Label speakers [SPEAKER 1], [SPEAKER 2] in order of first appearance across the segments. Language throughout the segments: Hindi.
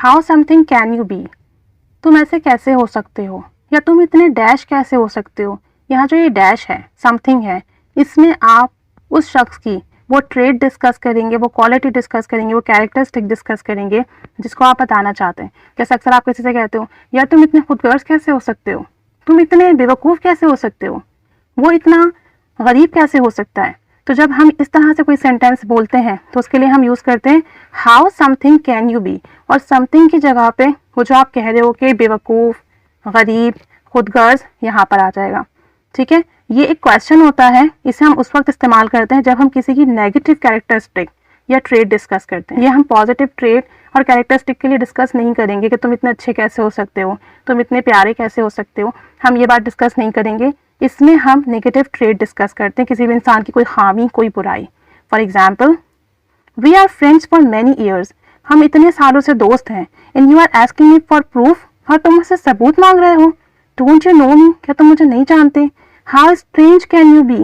[SPEAKER 1] How something can you be, तुम ऐसे कैसे हो सकते हो, या तुम इतने डैश कैसे हो सकते हो। यहाँ जो ये डैश है, समथिंग है, इसमें आप उस शख्स की वो ट्रेड डिस्कस करेंगे, वो क्वालिटी डिस्कस करेंगे, वो कैरेक्टरिस्टिक डिस्कस करेंगे जिसको आप बताना चाहते हैं। जैसे अक्सर आप किसी से कहते हो, यार तुम इतने खुदगर्ज कैसे हो सकते हो, तुम इतने बेवकूफ़ कैसे हो सकते हो, वो इतना गरीब कैसे हो सकता है। तो जब हम इस तरह से कोई सेंटेंस बोलते हैं तो उसके लिए हम यूज़ करते हैं how something can you be, और समथिंग की जगह पे वो जो आप कह रहे हो कि बेवकूफ़, गरीब, खुदगर्ज, यहाँ पर आ जाएगा। ठीक है, ये एक क्वेश्चन होता है, इसे हम उस वक्त इस्तेमाल करते हैं जब हम किसी की नेगेटिव कैरेक्टरिस्टिक या ट्रेट डिस्कस करते हैं। ये हम पॉजिटिव ट्रेट और कैरेक्टरिस्टिक के लिए डिस्कस नहीं करेंगे कि तुम इतने अच्छे कैसे हो सकते हो, तुम इतने प्यारे कैसे हो सकते हो, हम ये बात डिस्कस नहीं करेंगे। इसमें हम नेगेटिव ट्रेट डिस्कस करते हैं, किसी भी इंसान की कोई खामी, कोई बुराई। For example, we are friends for many years, हम इतने सालों से दोस्त हैं। And you are asking me for proof, और तुम मुझसे सबूत मांग रहे हो। डोंट यू नो मी, क्या तुम मुझे नहीं जानते। How strange can you be,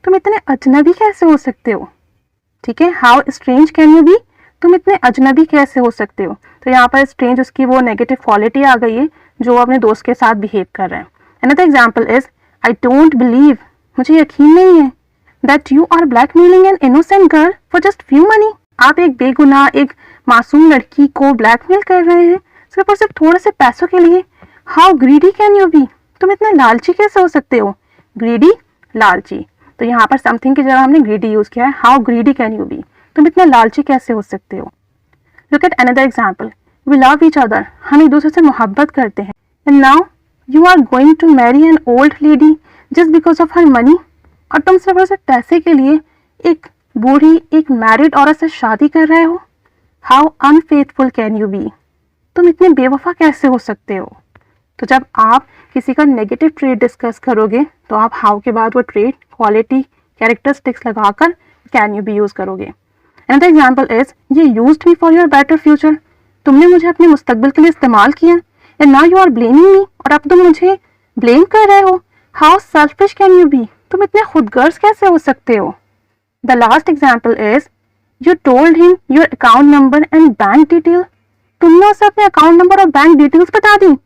[SPEAKER 1] तुम इतने अजनबी कैसे हो सकते हो। ठीक है, how strange can you be, तुम इतने अजनबी कैसे हो सकते हो। तो यहाँ पर स्ट्रेंज उसकी वो नेगेटिव क्वालिटी आ गई है जो अपने दोस्त के साथ बिहेव कर रहे हैं। Another example is I don't believe, मुझे यकीन नहीं है, that you are blackmailing an innocent girl for just few money, आप एक बेगुनाह, एक मासूम लड़की को ब्लैकमेल कर रहे हैं सिर्फ और सिर्फ थोड़े से पैसों के लिए। How greedy can you be, तुम इतने लालची कैसे हो सकते हो। ग्रीडी, लालची, तो यहाँ पर समथिंग की जगह हमने ग्रीडी यूज किया है। How greedy can you be, तुम इतने लालची कैसे हो सकते हो। Look at another example, we love each other, हम एक दूसरे से मोहब्बत करते हैं। And now you are going to marry an old lady just because of her money, और तुम सिर्फ और सिर्फ पैसे के लिए एक बूढ़ी, एक मैरिड औरत से शादी कर रहे हो। How unfaithful can you be, तुम इतने बेवफा कैसे हो सकते हो। तो जब आप किसी का नेगेटिव ट्रेट डिस्कस करोगे तो आप हाउ के बाद वो ट्रेट, क्वालिटी, कैरेक्टरिस्टिक्स लगाकर कैन यू बी यूज करोगे। Another example is you used me for your better future, तुमने मुझे अपने मुस्तकबिल के लिए इस्तेमाल किया। And now you are blaming me, और अब तुम मुझे ब्लेम कर रहे हो। How selfish can you be, तुम इतने खुदगर्ज कैसे हो सकते हो। The last example is you told him your account number and bank detail, तुमने उसे अपने अकाउंट नंबर और बैंक डिटेल्स बता दी।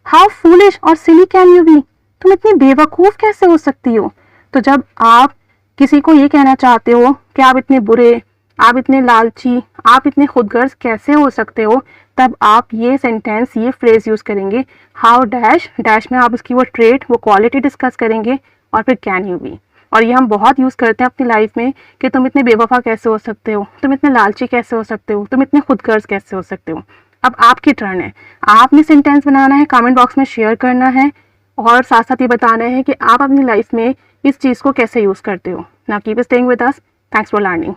[SPEAKER 1] हाउ फूलिश और सिली कैन यू बी, तुम इतनी बेवकूफ़ कैसे हो सकती हो। तो जब आप किसी को ये कहना चाहते हो कि आप इतने बुरे, आप इतने लालची, आप इतने खुदगर्ज कैसे हो सकते हो, तब आप ये सेंटेंस, ये फ्रेज यूज़ करेंगे। हाउ डैश, डैश में आप उसकी वो ट्रेट, वो क्वालिटी डिस्कस करेंगे, और फिर कैन यू बी। और ये हम बहुत यूज़ करते हैं अपनी लाइफ में कि तुम इतने बेवफा कैसे हो सकते हो, तुम इतने लालची कैसे हो सकते हो, तुम इतने खुदगर्ज कैसे हो सकते हो। अब आपकी टर्न है, आपने सेंटेंस बनाना है, कमेंट बॉक्स में शेयर करना है, और साथ साथ ये बताना है कि आप अपनी लाइफ में इस चीज़ को कैसे यूज़ करते हो। Now keep staying with us, thanks for learning.